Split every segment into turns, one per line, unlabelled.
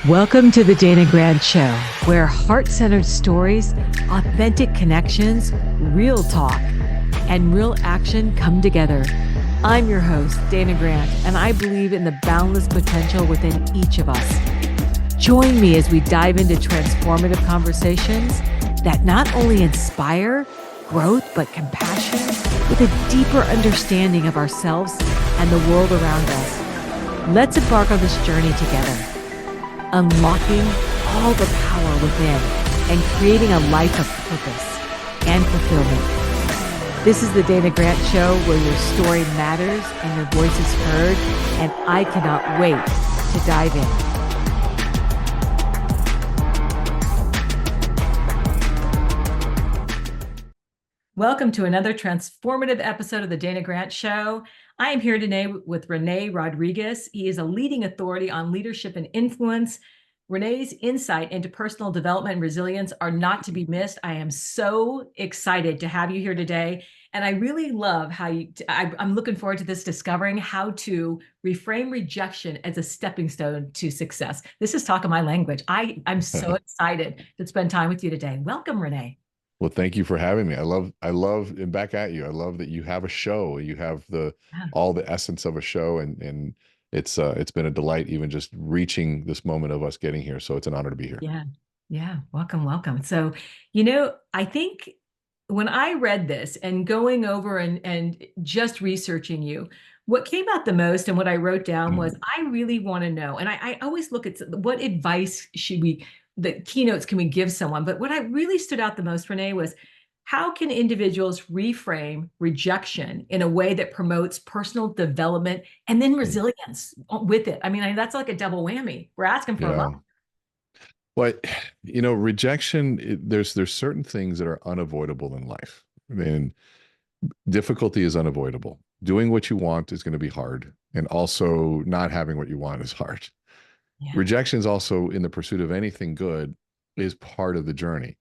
Welcome to the Dana Grant Show, where heart-centered stories, authentic connections, real talk, and real action come together. I'm your host, Dana Grant, and I believe in the boundless potential within each of us. Join me as we dive into transformative conversations that not only inspire growth, but compassion with a deeper understanding of ourselves and the world around us. Let's embark on this journey together, unlocking all the power within and creating a life of purpose and fulfillment. This is the Dana Grant Show, where your story matters and your voice is heard, and I cannot wait to dive in. Welcome to another transformative episode of the Dana Grant Show. I am here today with René Rodriguez. He is a leading authority on leadership and influence. René's insight into personal development and resilience are not to be missed. I am so excited to have you here today. And I really love how I'm looking forward to this, discovering how to reframe rejection as a stepping stone to success. This is talking my language. I'm so excited to spend time with you today. Welcome, René.
Well, thank you for having me. I love, and back at you. I love that you have a show. You have all the essence of a show, and it's been a delight even just reaching this moment of us getting here. So it's an honor to be here.
Yeah. Welcome. So, I think when I read this and going over and just researching you, what came out the most and what I wrote down was, I really want to know, and I always look at what advice the keynotes can we give someone? But what I really stood out the most, René, was how can individuals reframe rejection in a way that promotes personal development and then resilience with it? I mean, that's like a double whammy. We're asking for a lot.
Well, rejection, there's certain things that are unavoidable in life. I mean, difficulty is unavoidable. Doing what you want is going to be hard. And also not having what you want is hard. Yeah. Rejection is also, in the pursuit of anything good, is part of the journey.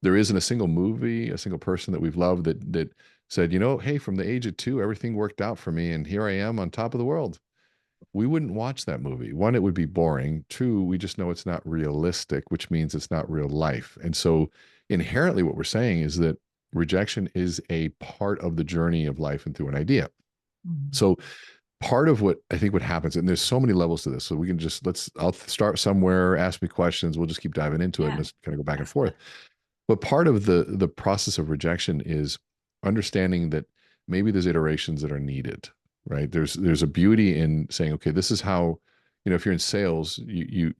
There isn't a single movie, a single person that we've loved that said, hey, from the age of 2, everything worked out for me, and here I am on top of the world. We wouldn't watch that movie. 1, it would be boring. 2, we just know it's not realistic, which means it's not real life. And so inherently what we're saying is that rejection is a part of the journey of life and through an idea. Mm-hmm. So part of what I think what happens, and there's so many levels to this, so we can I'll start somewhere, ask me questions, we'll just keep diving into it and just kind of go back and forth. But part of the process of rejection is understanding that maybe there's iterations that are needed, right? There's a beauty in saying, okay, this is how, if you're in sales, you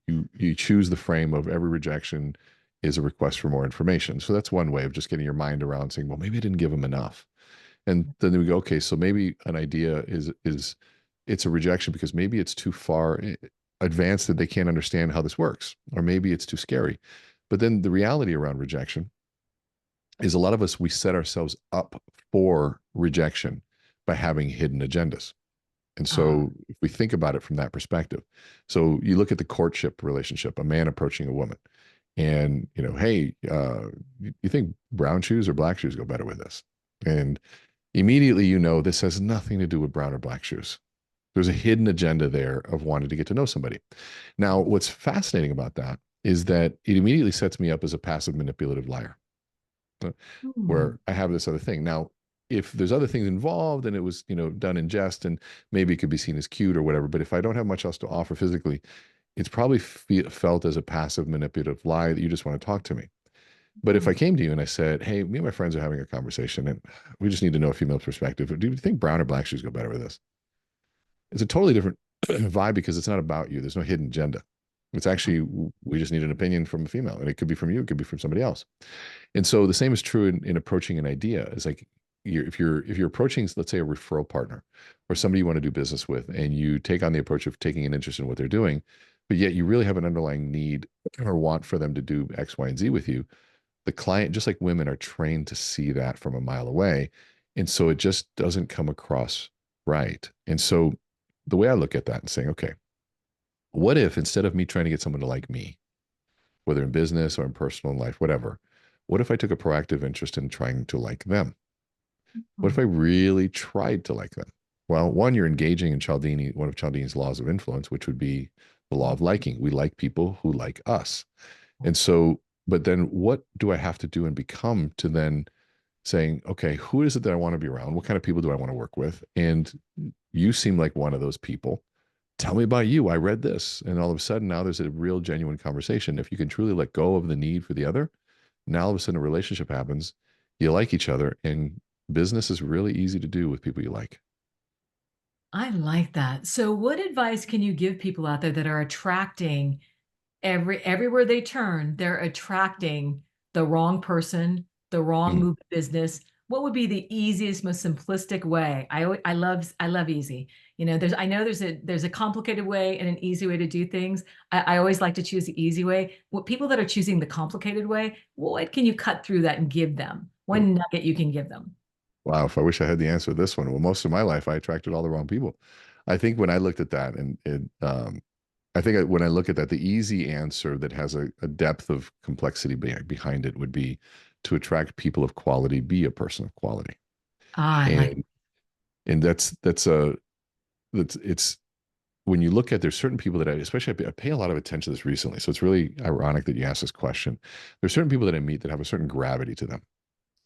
choose the frame of every rejection is a request for more information. So that's one way of just getting your mind around saying, well, maybe I didn't give them enough. And then we go, okay, so maybe an idea is it's a rejection because maybe it's too far advanced that they can't understand how this works, or maybe it's too scary. But then the reality around rejection is a lot of us, we set ourselves up for rejection by having hidden agendas. And so if we think about it from that perspective, so you look at the courtship relationship, a man approaching a woman, and, hey, you think brown shoes or black shoes go better with this? And immediately, this has nothing to do with brown or black shoes. There's a hidden agenda there of wanting to get to know somebody. Now, what's fascinating about that is that it immediately sets me up as a passive manipulative liar, where I have this other thing. Now, if there's other things involved and it was, done in jest, and maybe it could be seen as cute or whatever, but if I don't have much else to offer physically, it's probably felt as a passive manipulative lie that you just want to talk to me. But if I came to you and I said, hey, me and my friends are having a conversation and we just need to know a female perspective. Do you think brown or black shoes go better with this? It's a totally different vibe because it's not about you. There's no hidden agenda. It's actually, we just need an opinion from a female, and it could be from you, it could be from somebody else. And so the same is true in approaching an idea. It's like, if you're approaching, let's say, a referral partner or somebody you want to do business with, and you take on the approach of taking an interest in what they're doing, but yet you really have an underlying need or want for them to do X, Y, and Z with you. The client, just like women, are trained to see that from a mile away. And so it just doesn't come across right. And so the way I look at that and saying, okay, what if instead of me trying to get someone to like me, whether in business or in personal life, whatever, what if I took a proactive interest in trying to like them? What if I really tried to like them? Well, one, you're engaging in one of Cialdini's laws of influence, which would be the law of liking. We like people who like us. And so, but then what do I have to do and become to then saying, okay, who is it that I want to be around? What kind of people do I want to work with? And you seem like one of those people. Tell me about you. I read this. And all of a sudden, now there's a real, genuine conversation. If you can truly let go of the need for the other, now all of a sudden a relationship happens. You like each other, and business is really easy to do with people you like.
I like that. So what advice can you give people out there that are attracting everywhere they turn, they're attracting the wrong person, the wrong
Mhm.
move of business? What would be the easiest, most simplistic way? I love easy. I know there's a complicated way and an easy way to do things. I always like to choose the easy way. What people that are choosing the complicated way, what can you cut through that and give them? One nugget you can give them.
Wow, if I wish I had the answer to this one. Well, most of my life, I attracted all the wrong people. I think when I looked at that, I think when I look at that, the easy answer that has a depth of complexity behind it would be to attract people of quality, be a person of quality.
Ah, I like.
And and that's a that's it's when you look at there's certain people that I pay a lot of attention to this recently. So it's really ironic that you asked this question. There's certain people that I meet that have a certain gravity to them,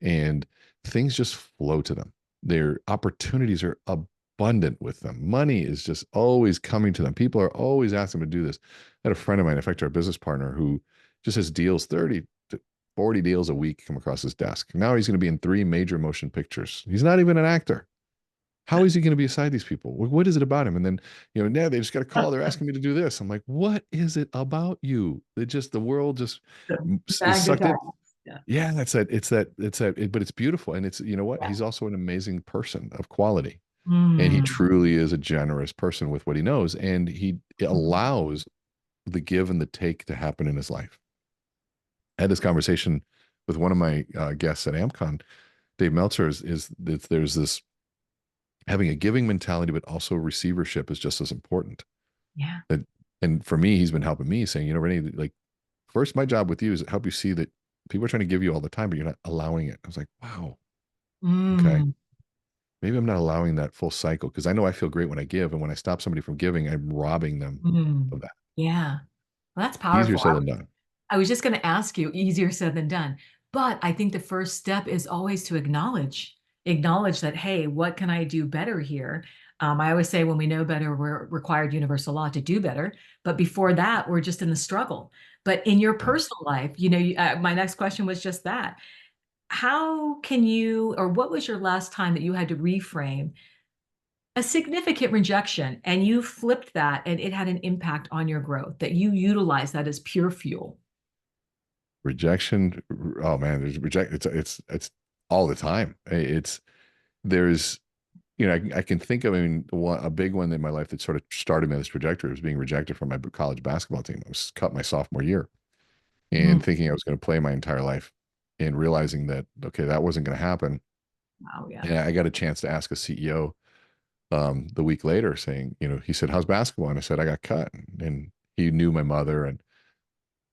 and things just flow to them. Their opportunities are abundant with them. Money is just always coming to them. People are always asking them to do this. I had a friend of mine, in fact, our business partner, who just has deals, 30 to 40 deals a week come across his desk. Now he's going to be in 3 major motion pictures. He's not even an actor. How is he going to be beside these people? What is it about him? And then, now they just got a call. They're asking me to do this. I'm like, what is it about you? The world just is sucked in.
Magnet. Yeah.
Yeah, but it's beautiful. And you know what? He's also an amazing person of quality. And he
Mm.
truly is a generous person with what he knows. And he allows the give and the take to happen in his life. I had this conversation with one of my guests at AmCon. Dave Meltzer is that there's this having a giving mentality, but also receivership is just as important.
Yeah.
That, and for me, he's been helping me saying, Renee, like, first, my job with you is to help you see that people are trying to give you all the time, but you're not allowing it. I was like, wow, okay.
Mm.
Maybe I'm not allowing that full cycle because I know I feel great when I give. And when I stop somebody from giving, I'm robbing them
Mm.
of that.
Yeah. Well, that's
Easier
powerful.
said than done.
I was just going to ask you, easier said than done. But I think the first step is always to acknowledge that, hey, what can I do better here? I always say when we know better, we're required universal law to do better. But before that, we're just in the struggle. But in your
Yeah.
personal life, my next question was just that. How can you, or what was your last time that you had to reframe a significant rejection and you flipped that and it had an impact on your growth, that you utilize that as pure fuel?
Rejection. Oh man, there's reject. It's all the time. There's, I can think of, a big one in my life that sort of started me on this trajectory was being rejected from my college basketball team. I was cut my sophomore year
Mm.
and thinking I was going to play my entire life and realizing that, okay, that wasn't going to happen.
Wow, yeah.
And I got a chance to ask a CEO the week later saying, he said, how's basketball? And I said, I got cut. And he knew my mother.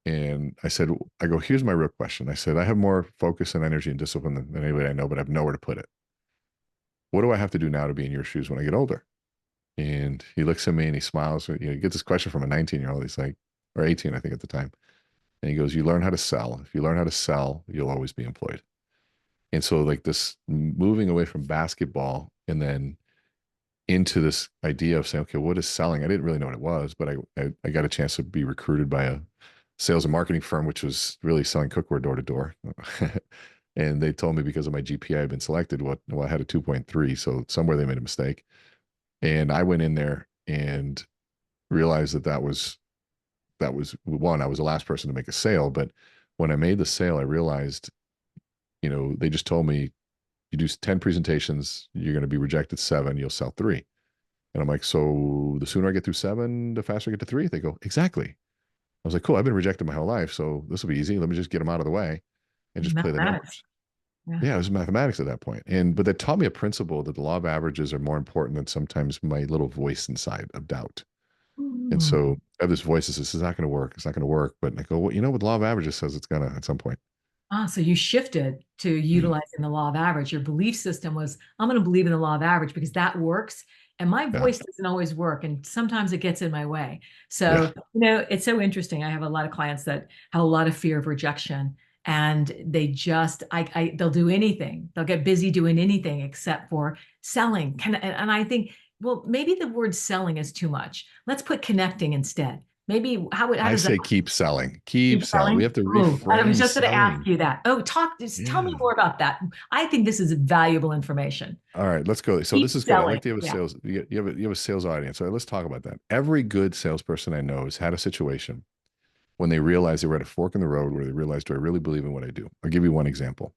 And I said, I go, here's my real question. I said, I have more focus and energy and discipline than anybody I know, but I have nowhere to put it. What do I have to do now to be in your shoes when I get older? And he looks at me and he smiles. He gets this question from a 19-year-old. He's like, or 18, I think at the time. And he goes, you learn how to sell. If you learn how to sell, you'll always be employed. And so like this moving away from basketball and then into this idea of saying, okay, what is selling? I didn't really know what it was, but I got a chance to be recruited by a sales and marketing firm, which was really selling cookware door to door. And they told me because of my GPA, I had been selected. Well, I had a 2.3, so somewhere they made a mistake. And I went in there and realized that was one, I was the last person to make a sale. But when I made the sale, I realized, they just told me, you do 10 presentations, you're going to be rejected 7, you'll sell 3. And I'm like, so the sooner I get through 7, the faster I get to 3. They go, exactly. I was like, cool, I've been rejected my whole life, so this will be easy. Let me just get them out of the way and just play the
Mathematics.
numbers.
Yeah.
Yeah, it was mathematics at that point. But that taught me a principle that the law of averages are more important than sometimes my little voice inside of doubt. And
Mm.
so I have this voice that says, this is not going to work. It's not going to work. But I go, well, what the law of averages says it's going to at some point.
So you shifted to
Mhm.
utilizing the law of average. Your belief system was, I'm going to believe in the law of average because that works. and my
Yeah.
voice doesn't always work, and sometimes it gets in my way.
Yeah.
So, it's so interesting. I have a lot of clients that have a lot of fear of rejection, and they just, they'll do anything. They'll get busy doing anything except for selling. And I think, well, maybe the word selling is too much. Let's put connecting instead. Maybe how
I
does that
say keep selling.
keep
Keep selling. We
selling?
have to
Oh, I was
reframe
just going to ask
selling.
you that. Oh, just tell me
Yeah.
more about that. I think this is valuable information.
All right, let's go. So
Keep
this is good. I
selling.
like to have a
Yeah.
sales. You have a sales audience. All right, let's talk about that. Every good salesperson I know has had a situation when they realized they were at a fork in the road where they realized, do I really believe in what I do? I'll give you one example.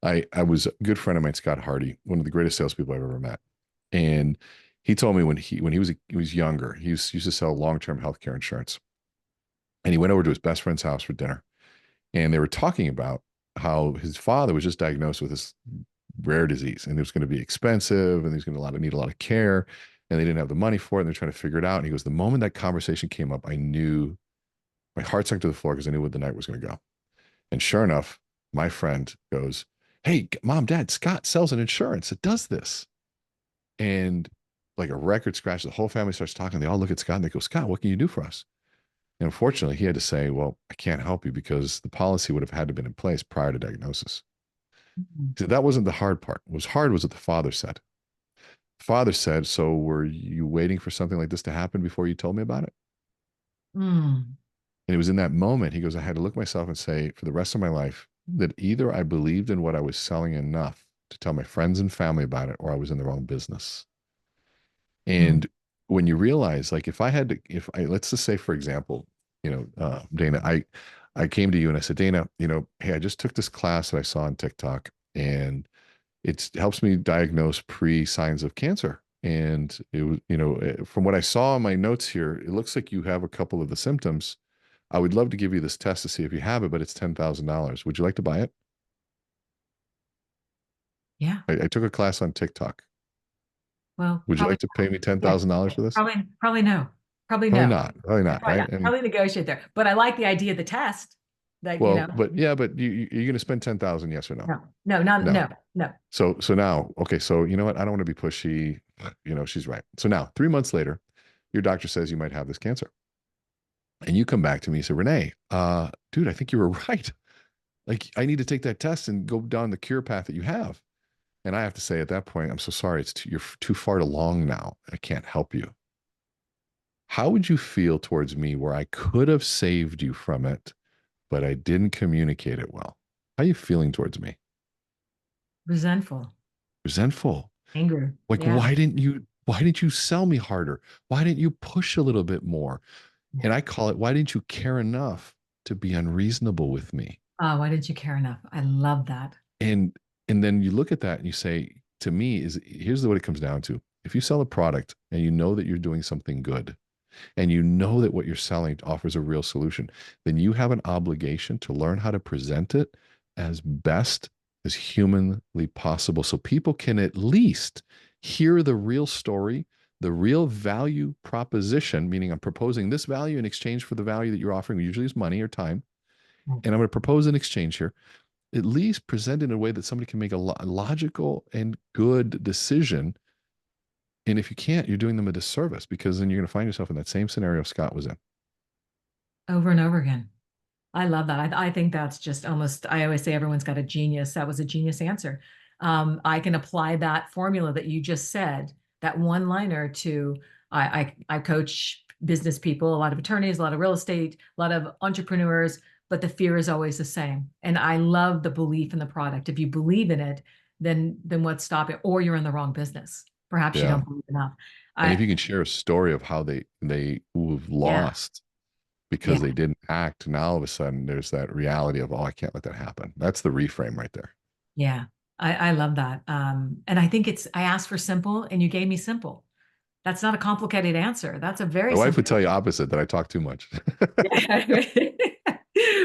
I was a good friend of mine, Scott Hardy, one of the greatest salespeople I've ever met, and he told me when he was younger, used to sell long-term healthcare insurance, and he went over to his best friend's house for dinner, and they were talking about how his father was just diagnosed with this rare disease and it was going to be expensive and he was going to need a lot of care and they didn't have the money for it and they're trying to figure it out. And he goes, the moment that conversation came up, I knew my heart sank to the floor because I knew where the night was going to go. And sure enough, my friend goes, hey, mom, dad, Scott sells an insurance that does this. And like a record scratch, the whole family starts talking. They all look at Scott and they go, Scott, what can you do for us? And unfortunately, he had to say, well, I can't help you because the policy would have had to have been in place prior to diagnosis.
Mhm.
So that wasn't the hard part. What was hard was what the father said. The father said, so were you waiting for something like this to happen before you told me about it?
Mm.
And it was in that moment, he goes, I had to look myself and say, for the rest of my life, that either I believed in what I was selling enough to tell my friends and family about it, or I was in the wrong business.
Mm.
And when you realize, like, if I had to, let's just say, for example, Dana, I came to you and I said, Dana, hey, I just took this class that I saw on TikTok and it helps me diagnose pre-signs of cancer. And it was, from what I saw in my notes here, it looks like you have a couple of the symptoms. I would love to give you this test to see if you have it, but it's $10,000. Would you like to buy it?
Yeah.
I took a class on TikTok.
Well,
Would you
probably,
like to pay me
yeah,
$10,000 for this?
probably no. Probably
Probably
no.
not. Probably
Yeah,
not.
probably
Right.
not.
And
Probably negotiate there. But I like the idea of the test that,
well, but yeah, but you're going to spend 10,000, yes or no? No.
no.
So now, okay, so you know what? I don't want to be pushy. She's right. So now, 3 months later, your doctor says you might have this cancer. And you come back to me and say, Renee, dude, I think you were right. Like, I need to take that test and go down the cure path that you have. And I have to say at that point, I'm so sorry. You're too far along now. I can't help you. How would you feel towards me where I could have saved you from it, but I didn't communicate it well? How are you feeling towards me?
Resentful,
Resentful.
anger.
Like,
Yeah.
why didn't you sell me harder? Why didn't you push a little bit more? And I call it, why didn't you care enough to be unreasonable with me?
Oh, why didn't you care enough? I love that.
And and then you look at that and you say, to me, here's what it comes down to. If you sell a product and you know that you're doing something good and you know that what you're selling offers a real solution, then you have an obligation to learn how to present it as best as humanly possible so people can at least hear the real story, the real value proposition, meaning I'm proposing this value in exchange for the value that you're offering, usually is money or time.
Mm.
And I'm going to propose an exchange here, at least present it in a way that somebody can make a logical and good decision. And if you can't, you're doing them a disservice because then you're going to find yourself in that same scenario Scott was in.
Over and over again. I love that. I think that's just almost, I always say everyone's got a genius. That was a genius answer. I can apply that formula that you just said, that one liner to, I coach business people, a lot of attorneys, a lot of real estate, a lot of entrepreneurs, but the fear is always the same. And I love the belief in the product. If you believe in it, then what's stopping? Or you're in the wrong business. Perhaps you
Yeah.
don't believe enough.
And if
I,
you can share a story of how they who have
yeah,
lost because
yeah.
they didn't act, now all of a sudden there's that reality of, oh, I can't let that happen. That's the reframe right there.
Yeah, I love that. And I think I asked for simple and you gave me simple. That's not a complicated answer. That's a
My
very
wife would
simple.
tell you opposite, that I talk too much.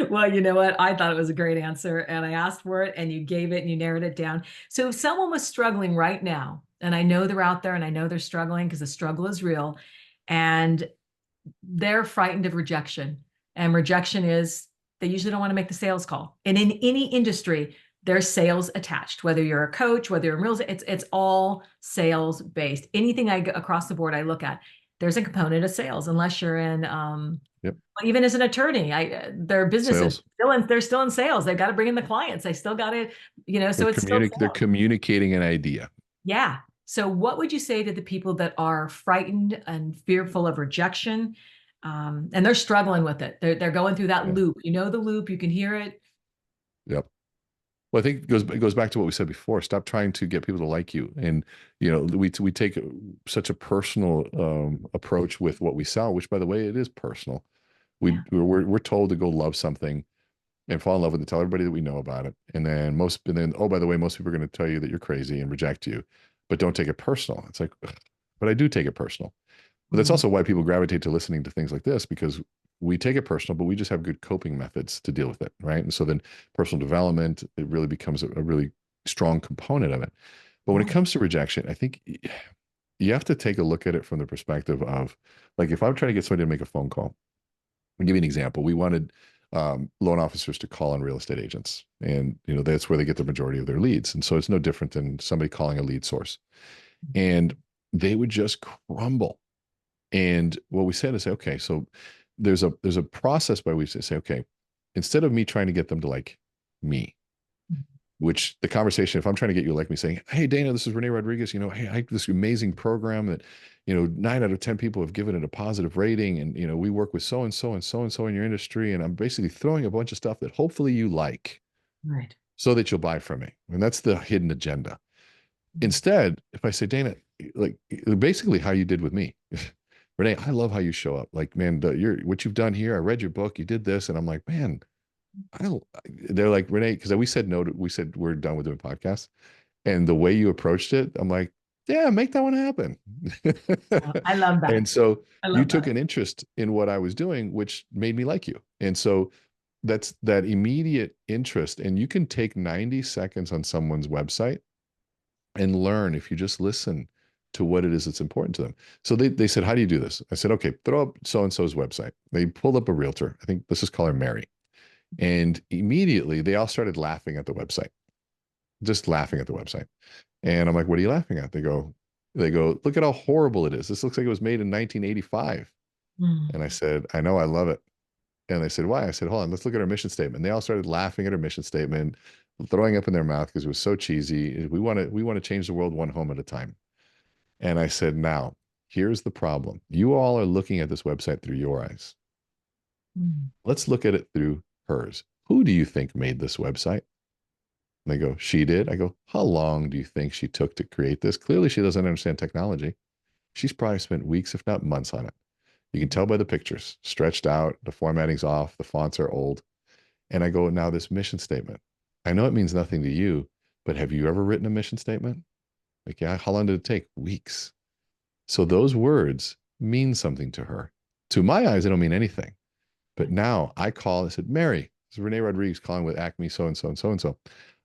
Well, you know what? I thought it was a great answer and I asked for it and you gave it and you narrowed it down. So if someone was struggling right now, and I know they're out there and I know they're struggling because the struggle is real and they're frightened of rejection. And rejection is they usually don't want to make the sales call. And in any industry, there's sales attached, whether you're a coach, whether you're in real estate, it's all sales based. Anything across the board I look at, there's a component of sales, unless you're in,
Yep.
even as an attorney, their businesses
Sales.
they're still in sales. They've got to bring in the clients. They still got to, so it's still
They're
sales.
communicating an idea.
Yeah. So what would you say to the people that are frightened and fearful of rejection? And they're struggling with it. They're going through that
Yeah.
loop. You know the loop, you can hear it.
Yep. Well, I think it goes back to what we said before. Stop trying to get people to like you. And, we take such a personal approach with what we sell, which, by the way, it is personal.
Yeah.
We're told to go love something and fall in love with it, tell everybody that we know about it. And then, oh, by the way, most people are going to tell you that you're crazy and reject you, but don't take it personal. It's like, ugh, but I do take it personal. But that's
Mhm.
also why people gravitate to listening to things like this, because we take it personal, but we just have good coping methods to deal with it, right? And so then personal development, it really becomes a really strong component of it. But when it
Yeah.
comes to rejection, I think you have to take a look at it from the perspective of, like, if I'm trying to get somebody to make a phone call, I'll give you an example. We wanted loan officers to call on real estate agents, and that's where they get the majority of their leads. And so it's no different than somebody calling a lead source, and they would just crumble. And what we said is, say, okay, so there's a process by which they say, okay, instead of me trying to get them to like me, which the conversation, if I'm trying to get you to like me, saying, hey, Dana, this is René Rodriguez, hey, I have this amazing program that, 9 out of 10 people have given it a positive rating. And, we work with so-and-so and so-and-so in your industry. And I'm basically throwing a bunch of stuff that hopefully you like
Right.
so that you'll buy from me. And that's the hidden agenda. Instead, if I say, Dana, like basically how you did with me, Renee, I love how you show up. Like, man, what you've done here. I read your book. You did this, and I'm like, man, I don't. They're like, Renee, because we said no. We said we're done with doing podcasts, and the way you approached it, I'm like, yeah, make that one happen.
I love that.
And so
I
you
love
took
that.
an interest in what I was doing, which made me like you. And so that's that immediate interest. And you can take 90 seconds on someone's website and learn if you just listen to what it is that's important to them. So they said, how do you do this? I said, okay, throw up so-and-so's website. They pulled up a realtor. I think let's just call her Mary. And immediately they all started laughing at the website, just laughing at the website. And I'm like, what are you laughing at? They go, look at how horrible it is. This looks like it was made in 1985. And I
Mm.
said, I know, I love it. And they said, why? I said, hold on, let's look at our mission statement. And they all started laughing at our mission statement, throwing up in their mouth because it was so cheesy. We want to change the world one home at a time. And I said, now, here's the problem. You all are looking at this website through your eyes.
Mm.
Let's look at it through hers. Who do you think made this website? And they go, she did. I go, how long do you think she took to create this? Clearly, she doesn't understand technology. She's probably spent weeks, if not months, on it. You can tell by the pictures, stretched out, the formatting's off, the fonts are old. And I go, now this mission statement. I know it means nothing to you, but have you ever written a mission statement? Like, yeah, how long did it take? Weeks. So those words mean something to her. To my eyes, they don't mean anything. But now I call and said, Mary, this is René Rodriguez calling with Acme, so and so and so and so.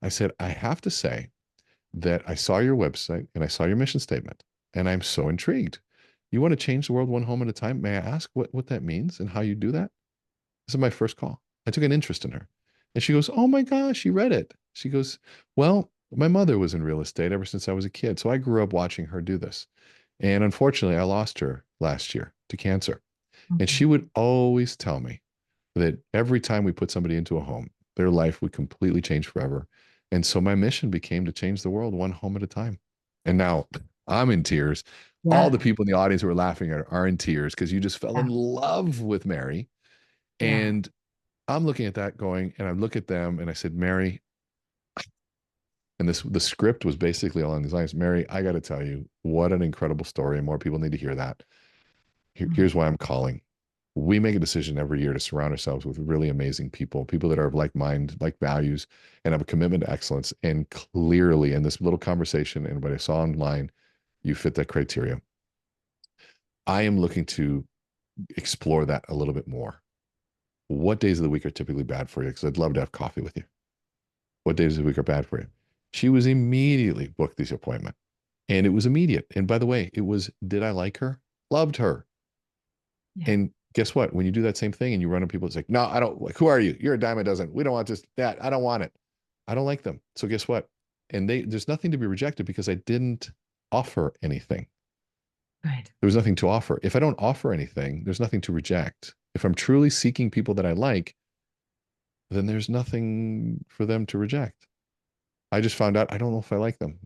I said, I have to say that I saw your website and I saw your mission statement, and I'm so intrigued. You want to change the world one home at a time? May I ask what that means and how you do that? This is my first call. I took an interest in her. And she goes, oh my gosh, she read it. She goes, well, my mother was in real estate ever since I was a kid. So I grew up watching her do this. And unfortunately, I lost her last year to cancer. And
Mhm.
she would always tell me that every time we put somebody into a home, their life would completely change forever. And so my mission became to change the world one home at a time. And now I'm in tears. All
Yeah.
the people in the audience who are laughing are in tears because you just fell in
Yeah.
love with Mary.
Yeah.
And I'm looking at that going, and I look at them and I said, Mary, and the script was basically along these lines. Mary, I got to tell you, what an incredible story. And more people need to hear that.
Mm.
Here's why I'm calling. We make a decision every year to surround ourselves with really amazing people that are of like mind, like values, and have a commitment to excellence. And clearly, in this little conversation and what I saw online, you fit that criteria. I am looking to explore that a little bit more. What days of the week are typically bad for you? Because I'd love to have coffee with you. What days of the week are bad for you? She was immediately booked this appointment, and it was immediate. And by the way, it was, did I like her? Loved her.
Yeah.
And guess what? When you do that same thing and you run into people, it's like, no, I don't, like, who are you? You're a dime a dozen. We don't want this, that. I don't want it. I don't like them. So guess what? And there's nothing to be rejected because I didn't offer anything.
Right.
There was nothing to offer. If I don't offer anything, there's nothing to reject. If I'm truly seeking people that I like, then there's nothing for them to reject. I just found out I don't know if I like them.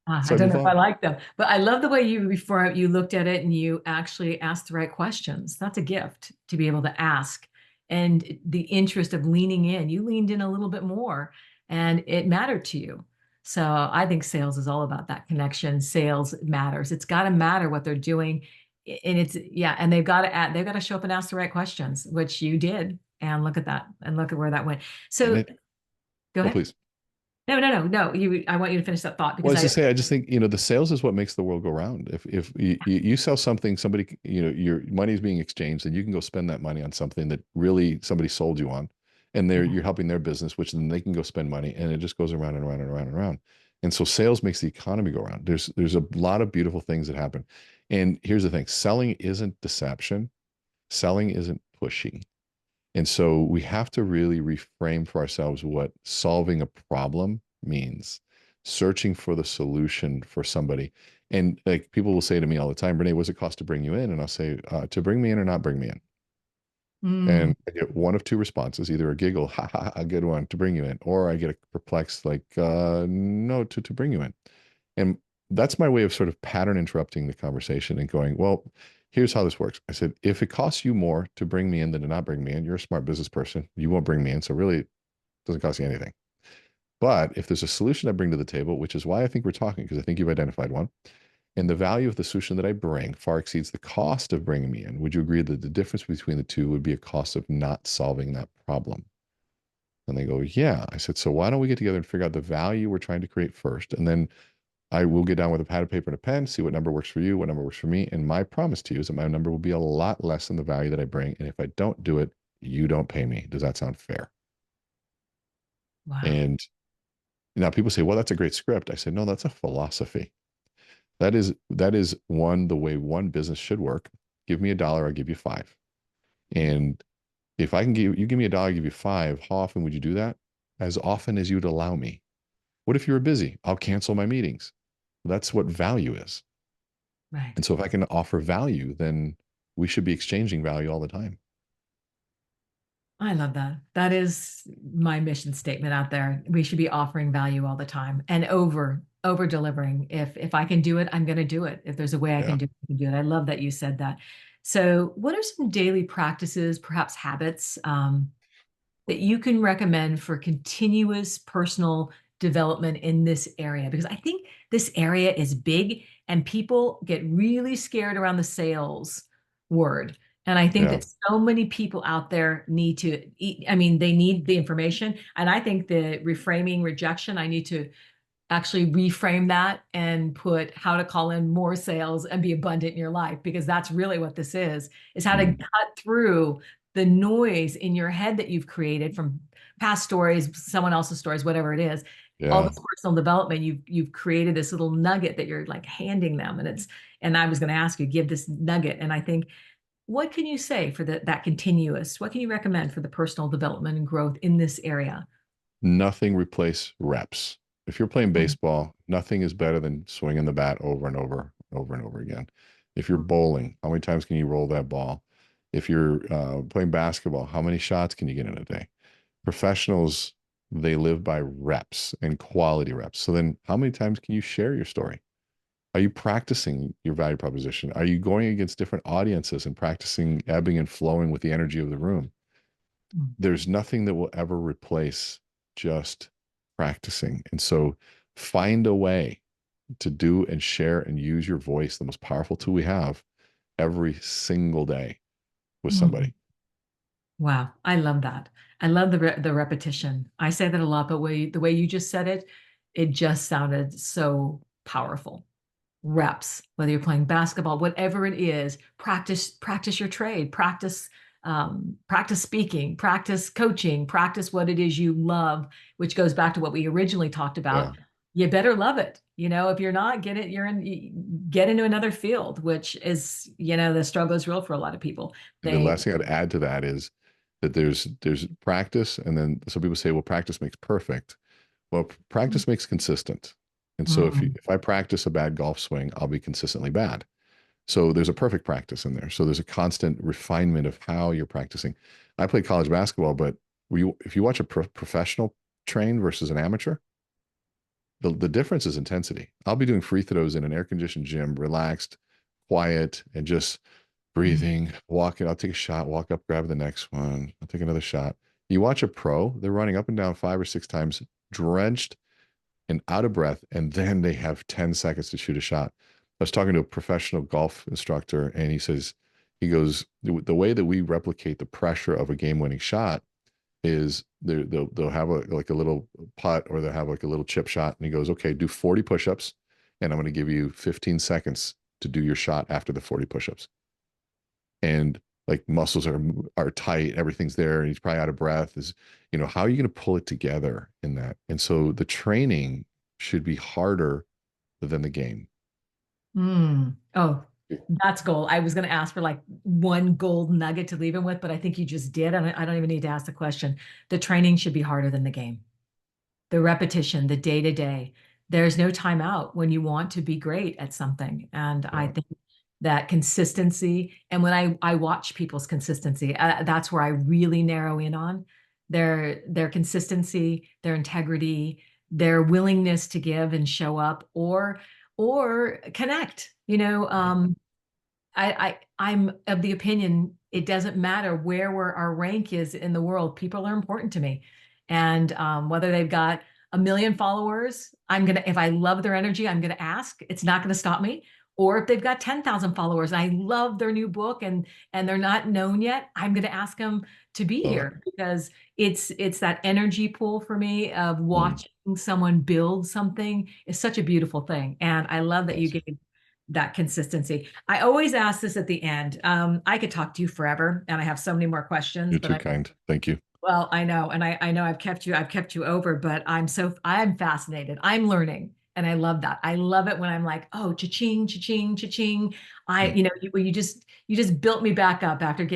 I
So I
don't
move
know if I
on.
like them, but I love the way you before you looked at it and you actually asked the right questions. That's a gift to be able to ask. And the interest of leaning in, you leaned in a little bit more and it mattered to you. So I think sales is all about that connection. Sales matters. It's got to matter what they're doing. And it's, yeah, and they've got to show up and ask the right questions, which you did. And look at that. And look at where that went.
And
So go
oh,
ahead.
please.
No. I want you to finish that thought
Well,
because
as I say, I just think, the sales is what makes the world go round. If you sell something, somebody, your money is being exchanged, and you can go spend that money on something that really somebody sold you on, and
yeah.
you're helping their business, which then they can go spend money, and it just goes around and around and around and around. And so sales makes the economy go around. There's a lot of beautiful things that happen. And here's the thing, selling isn't deception, selling isn't pushy. And so we have to really reframe for ourselves what solving a problem means, searching for the solution for somebody. And like people will say to me all the time, Renee, what's it cost to bring you in? And I'll say, to bring me in or not bring me in.
Mm,
And I get one of two responses, either a giggle, ha ha, a good one to bring you in, or I get a perplexed, like, no, to bring you in. And that's my way of sort of pattern interrupting the conversation and going, well, here's how this works. I said, if it costs you more to bring me in than to not bring me in, you're a smart business person. You won't bring me in. So really, it doesn't cost you anything. But if there's a solution I bring to the table, which is why I think we're talking, because I think you've identified one, and the value of the solution that I bring far exceeds the cost of bringing me in, would you agree that the difference between the two would be a cost of not solving that problem? And they go, yeah. I said, so why don't we get together and figure out the value we're trying to create first? And then I will get down with a pad of paper and a pen, see what number works for you, what number works for me. And my promise to you is that my number will be a lot less than the value that I bring. And if I don't do it, you don't pay me. Does that sound fair?
wow.
And now people say, well, that's a great script. I said, no, that's a philosophy. That is the way one business should work. Give me $1, I'll give you five. And if I can give me $1, I give you five, how often would you do that? As often as you'd allow me. What if you were busy? I'll cancel my meetings. That's what value is.
Right.
And so if I can offer value, then we should be exchanging value all the time.
I love that. That is my mission statement out there. We should be offering value all the time and over delivering. If I can do it, I'm going to do it. If there's a way I
Yeah.
can do it, I can do it. I love that you said that. So, what are some daily practices, perhaps habits, that you can recommend for continuous personal development in this area? Because I think this area is big and people get really scared around the sales word. And I think
Yeah.
that so many people out there need to eat, I mean, they need the information. And I think the reframing rejection, I need to actually reframe that and put how to call in more sales and be abundant in your life, because that's really what this is how to
Mm.
cut through the noise in your head that you've created from past stories, someone else's stories, whatever it is. All
Yeah.
this personal development, you've created this little nugget that you're like handing them. And I was going to ask you, give this nugget. And I think, what can you say for that continuous? What can you recommend for the personal development and growth in this area?
Nothing replace reps. If you're playing
Mhm.
baseball, nothing is better than swinging the bat over and over, over and over again. If you're bowling, how many times can you roll that ball? If you're playing basketball, how many shots can you get in a day? Professionals, they live by reps and quality reps. So then how many times can you share your story? Are you practicing your value proposition? Are you going against different audiences and practicing ebbing and flowing with the energy of the room? There's nothing that will ever replace just practicing. And so find a way to do and share and use your voice, the most powerful tool we have, every single day with
Mhm.
somebody.
Wow, I love that. I love the repetition. I say that a lot, but the way you just said it, it just sounded so powerful. Reps, whether you're playing basketball, whatever it is, practice your trade, practice speaking, practice coaching, practice what it is you love, which goes back to what we originally talked
Yeah.
about. You better love it. If you're not, get into another field, which is, the struggle is real for a lot of people.
And the
They
last thing I'd add to that is that there's practice, and then some people say, well, practice makes perfect. Well, practice makes consistent. And so
Mm.
if I practice a bad golf swing, I'll be consistently bad. So there's a perfect practice in there. So there's a constant refinement of how you're practicing. I played college basketball, but if you watch a professional train versus an amateur, the difference is intensity. I'll be doing free throws in an air conditioned gym, relaxed, quiet, and just breathing, walking. I'll take a shot, walk up, grab the next one. I'll take another shot. You watch a pro, they're running up and down 5 or 6 times, drenched and out of breath, and then they have 10 seconds to shoot a shot. I was talking to a professional golf instructor, and he goes, the way that we replicate the pressure of a game-winning shot is they'll have like a little putt, or they'll have like a little chip shot, and he goes, okay, do 40 push-ups, and I'm going to give you 15 seconds to do your shot after the 40 push-ups. And like muscles are tight, everything's there, and he's probably out of breath. Is, how are you going to pull it together in that? And so the training should be harder than the game.
Oh, that's gold. I was going to ask for like one gold nugget to leave him with, but I think you just did. I don't even need to ask the question. The training should be harder than the game. The repetition, the day to day. There's no time out when you want to be great at something. And I
Yeah.
think that consistency, and when I watch people's consistency, that's where I really narrow in on their consistency, their integrity, their willingness to give and show up, or connect. I'm of the opinion it doesn't matter where our rank is in the world. People are important to me, and whether they've got 1 million followers, if I love their energy, I'm gonna ask. It's not gonna stop me. Or if they've got 10,000 followers, and I love their new book, and they're not known yet, I'm gonna ask them to be
Love it.
here because it's that energy pool for me of
Mm,
watching someone build something is such a beautiful thing, and I love that you
yes.
gave that consistency. I always ask this at the end. I could talk to you forever, and I have so many more questions,
You're
but
too kind. Thank you.
I know, and I know I've kept you over, but I'm fascinated. I'm learning, and I love that. I love it when I'm like, oh, cha-ching, cha-ching, cha-ching.
Mm,
You just built me back up after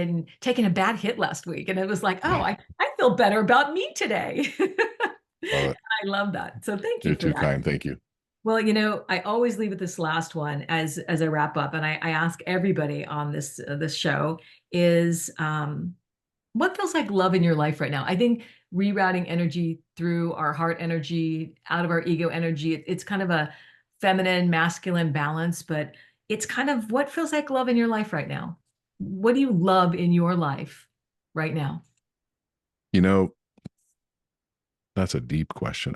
taking a bad hit last week, and it was like, oh,
yeah.
I feel better about me today.
Love it.
I love that. So thank you
You're
for
too
that.
kind. Thank you.
Well, I always leave with this last one as I wrap up, and I ask everybody on this show is what feels like love in your life right now? I think rerouting energy through our heart energy, out of our ego energy, it's kind of a feminine, masculine balance, but it's kind of what feels like love in your life right now. What do you love in your life right now?
You know, that's a deep question.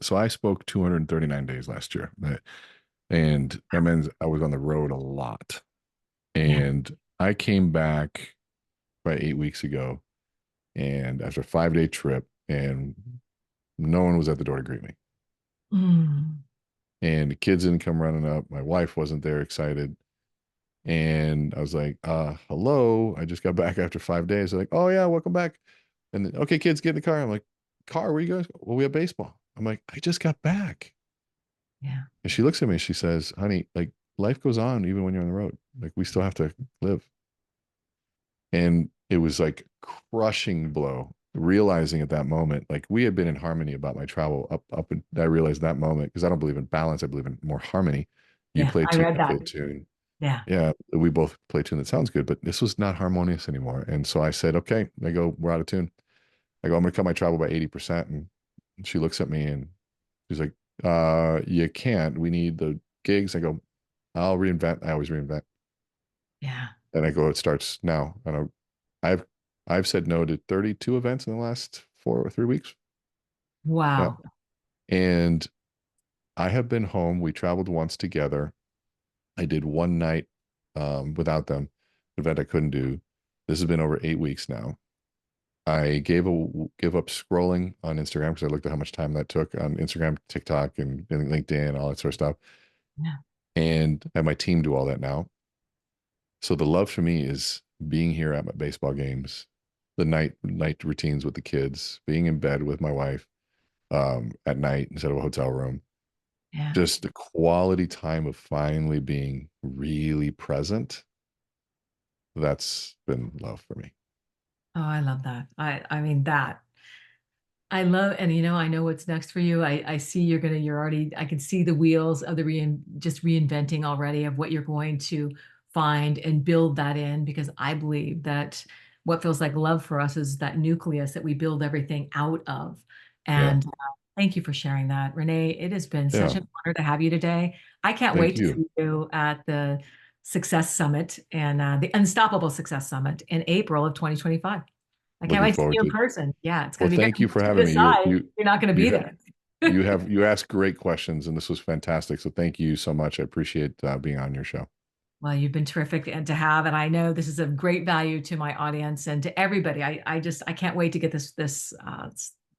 So I spoke 239 days last year, and that means I was on the road a lot.
Yeah.
And I came back about 8 weeks ago, and after a 5 day trip, and no one was at the door to greet me.
Mm,
And the kids didn't come running up. My wife wasn't there excited. And I was like, hello. I just got back after 5 days. They're like, oh yeah, welcome back. And then, okay, kids, get in the car. I'm like, car, where you guys? Well, we have baseball. I'm like, I just got back.
yeah.
And she looks at me and she says, honey, like life goes on even when you're on the road. Like we still have to live. And it was like crushing blow, realizing at that moment, like we had been in harmony about my travel up and I realized that moment, because I don't believe in balance, I believe in more harmony. You
Yeah.
play a
I
tune,
read
I play
that.
a tune.
Yeah.
Yeah, we both play a tune that sounds good, but this was not harmonious anymore. And so I said, okay, I go, we're out of tune. I go, I'm gonna cut my travel by 80%. And she looks at me and she's like, you can't. We need the gigs. I go, I'll reinvent. I always reinvent.
Yeah.
And I go, it starts now. And I've I've said no to 32 events in the last 4 or 3 weeks. Yeah.
Wow.
And I have been home. We traveled once together. I did one night without them, an event I couldn't do. This has been over 8 weeks now. I give up scrolling on Instagram because I looked at how much time that took on Instagram, TikTok, and LinkedIn, all that sort of stuff.
Yeah.
And I have my team do all that now. So the love for me is being here at my baseball games, the night routines with the kids, being in bed with my wife at night instead of a hotel room.
Yeah.
Just the quality time of finally being really present. That's been love for me.
Oh, I love that. I mean that. I love, and I know what's next for you. I see you're already, I can see the wheels of the just reinventing already of what you're going to find and build that in, because I believe that what feels like love for us is that nucleus that we build everything out of.
Yeah.
And thank you for sharing that, Renee. It has been such
Yeah.
an honor to have you today. I can't
Thank
wait to
you.
see you at the Success Summit and the Unstoppable Success Summit in April of 2025. I can't
Looking
wait to see
forward
you
to
in
it.
person. Yeah, it's
Well,
going to be
thank you
great.
for
To
having me.
decide you're not going to
You
be
have,
there.
you asked great questions and this was fantastic. So thank you so much. I appreciate being on your show.
Well, you've been terrific and to have, and I know this is of great value to my audience and to everybody. I can't wait to get this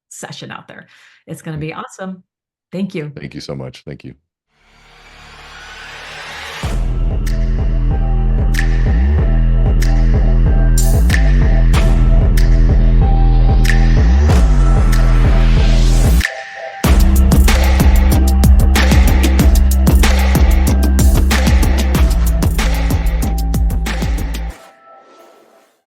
session out there. It's going to be awesome. Thank you.
Thank you so much. Thank you.